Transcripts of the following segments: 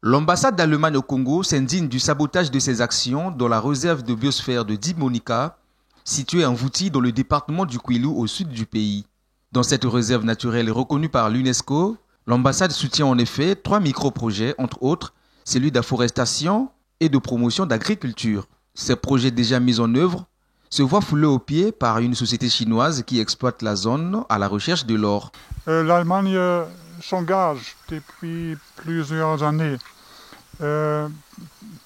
L'ambassade d'Allemagne au Congo s'indigne du sabotage de ses actions dans la réserve de biosphère de Dimonika, située en Vouti dans le département du Kwilu au sud du pays. Dans cette réserve naturelle reconnue par l'UNESCO, l'ambassade soutient en effet 3 micro-projets, entre autres celui d'afforestation et de promotion d'agriculture. Ces projets déjà mis en œuvre se voient foulés aux pieds par une société chinoise qui exploite la zone à la recherche de l'or. L'Allemagne s'engage depuis plusieurs années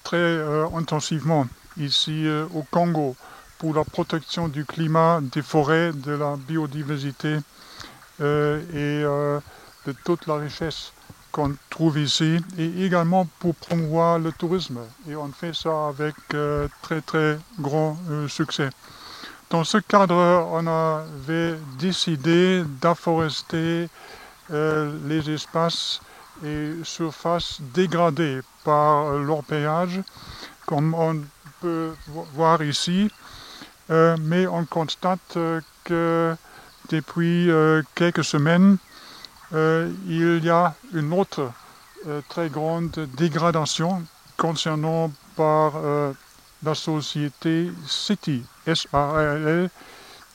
très intensivement ici au Congo pour la protection du climat, des forêts, de la biodiversité et de toute la richesse qu'on trouve ici, et également pour promouvoir le tourisme. Et on fait ça avec très grand succès. Dans ce cadre, on avait décidé d'afforester les espaces et surfaces dégradées par l'orpaillage, comme on peut voir ici. Mais on constate que depuis quelques semaines, il y a une autre très grande dégradation concernant par la société City, SARL,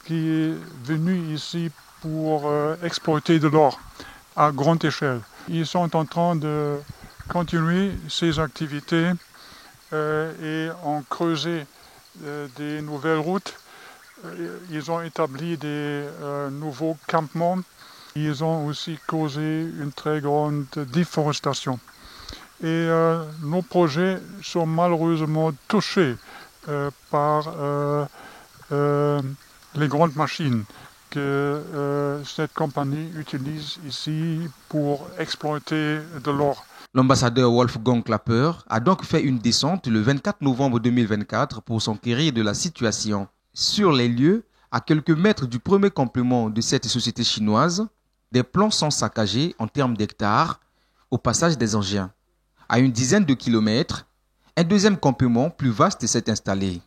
qui est venue ici pour exploiter de l'or à grande échelle. Ils sont en train de continuer ces activités et ont creusé des nouvelles routes. Ils ont établi des nouveaux campements. Ils ont aussi causé une très grande déforestation. Et nos projets sont malheureusement touchés par les grandes machines que cette compagnie utilise ici pour exploiter de l'or. L'ambassadeur Wolfgang Klapper a donc fait une descente le 24 novembre 2024 pour s'enquérir de la situation. Sur les lieux, à quelques mètres du premier campement de cette société chinoise, des plans sont saccagés en termes d'hectares au passage des engins. À une dizaine de kilomètres, un deuxième campement plus vaste s'est installé.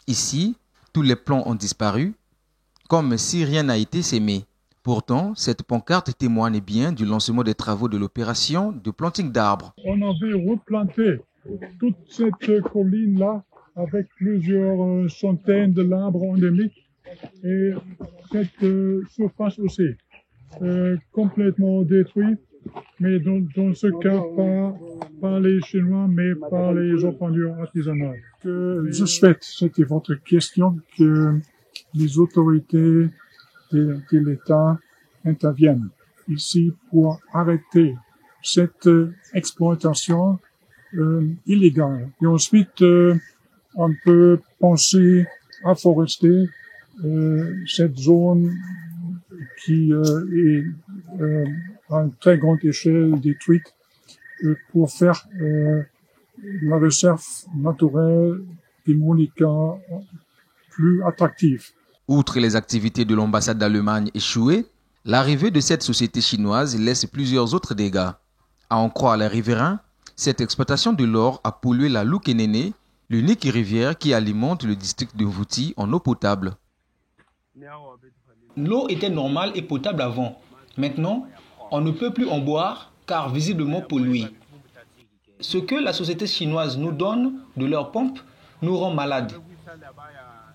Ici, tous les plants ont disparu, comme si rien n'a été sémé. Pourtant, cette pancarte témoigne bien du lancement des travaux de l'opération de planting d'arbres. On avait replanté toute cette colline-là avec plusieurs centaines de arbres endémiques et cette surface aussi complètement détruite, mais dans ce cas pas les Chinois, mais par les opérateurs artisanaux. Je souhaite, c'était votre question, que les autorités de l'État interviennent ici pour arrêter cette exploitation illégale. Et ensuite, on peut penser à forester cette zone qui est à une très grande échelle détruite pour faire la réserve naturelle des Monica plus attractive. Outre les activités de l'ambassade d'Allemagne échouées, l'arrivée de cette société chinoise laisse plusieurs autres dégâts. À en croire les riverains, cette exploitation de l'or a pollué la Lukenene, l'unique rivière qui alimente le district de Vouti en eau potable. L'eau était normale et potable avant. Maintenant, on ne peut plus en boire car visiblement polluée. Ce que la société chinoise nous donne de leurs pompes nous rend malades.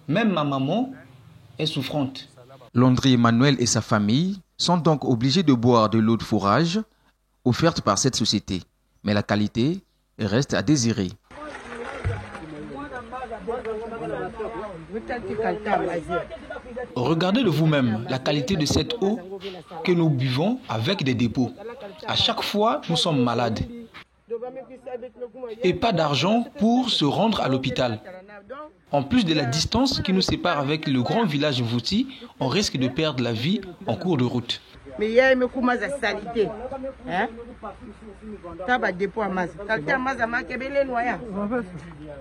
Même ma maman est souffrante. Landry Emmanuel et sa famille sont donc obligés de boire de l'eau de forage offerte par cette société. Mais la qualité reste à désirer. Regardez de vous-même la qualité de cette eau que nous buvons avec des dépôts. À chaque fois, nous sommes malades. Et pas d'argent pour se rendre à l'hôpital. En plus de la distance qui nous sépare avec le grand village Vouti, on risque de perdre la vie en cours de route.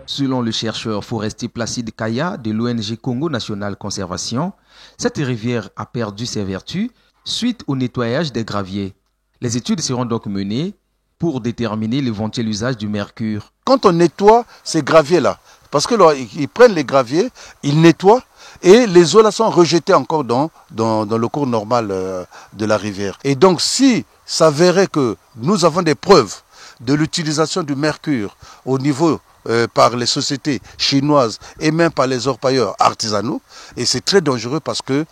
Selon le chercheur forestier Placide Kaya de l'ONG Congo National Conservation, cette rivière a perdu ses vertus suite au nettoyage des graviers. Les études seront donc menées pour déterminer l'éventuel usage du mercure. Quand on nettoie ces graviers-là, parce qu'ils prennent les graviers, ils nettoient et les eaux là sont rejetées encore dans le cours normal de la rivière. Et donc si s'avérait que nous avons des preuves de l'utilisation du mercure au niveau par les sociétés chinoises et même par les orpailleurs artisanaux. Et c'est très dangereux parce que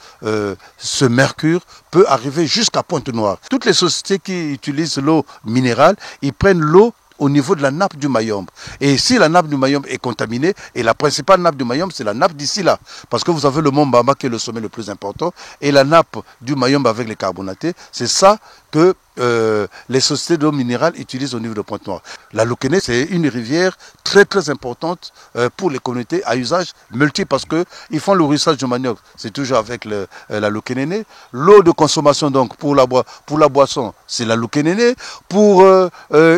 ce mercure peut arriver jusqu'à Pointe-Noire. Toutes les sociétés qui utilisent l'eau minérale, ils prennent l'eau au niveau de la nappe du Mayombe. Et si la nappe du Mayombe est contaminée, et la principale nappe du Mayombe, c'est la nappe d'ici là, parce que vous avez le mont Bamba qui est le sommet le plus important, et la nappe du Mayombe avec les carbonatés, c'est ça que les sociétés d'eau minérale utilisent au niveau de Pointe-Noire. La Loukéné, c'est une rivière très très importante pour les communautés à usage multiple parce qu'ils font le ruissage du manioc, c'est toujours avec la Loukéné. L'eau de consommation donc pour la boisson, c'est la Loukéné. Pour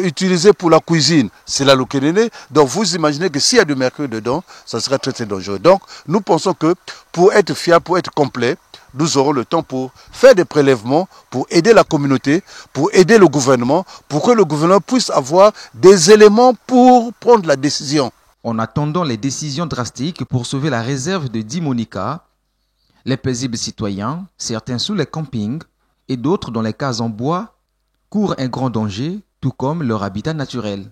utiliser pour la cuisine, c'est la Loukéné. Donc vous imaginez que s'il y a du mercure dedans, ça serait très très dangereux. Donc nous pensons que pour être fiable, pour être complet, nous aurons le temps pour faire des prélèvements, pour aider la communauté, pour aider le gouvernement, pour que le gouvernement puisse avoir des éléments pour prendre la décision. En attendant les décisions drastiques pour sauver la réserve de Dimonica, les paisibles citoyens, certains sous les campings et d'autres dans les cases en bois, courent un grand danger, tout comme leur habitat naturel.